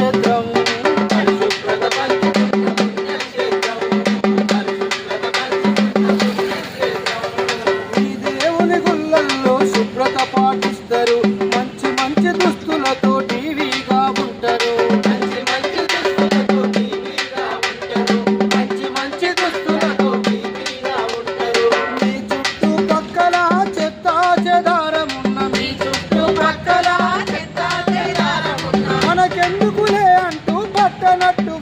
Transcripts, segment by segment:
పుణ్యక్షేత్రం. ఈ దేవుని గుళ్ళల్లో శుభ్రత పాటిస్తారు, మంచి మంచి దుస్తులతో టీవీగా ఉంటారు. మీ చుట్టుపక్కల చెత్త చెదారమున్న మనకెందుకులే అంటూ పట్టనట్టు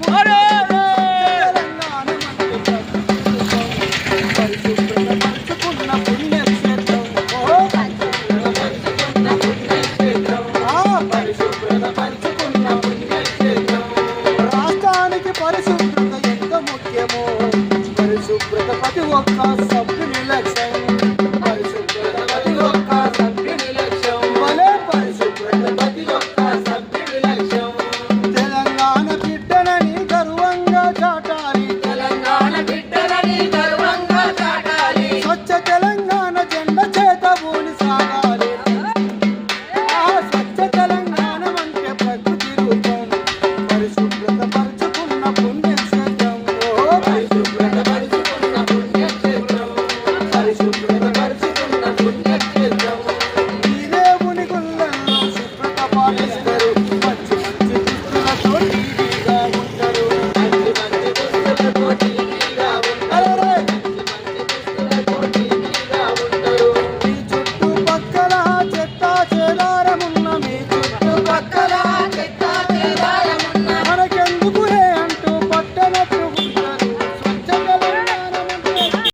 పరిశుభ్రతపరుచుకున్న పుణ్యక్షేత్రం. పరిశుభ్రతపరుచుకున్న పుణ్యక్షేత్రం. రాష్ట్రానికి పరిశుభ్రత ఎంత ముఖ్యమో పరిశుభ్రత ప్రతి ఒక్క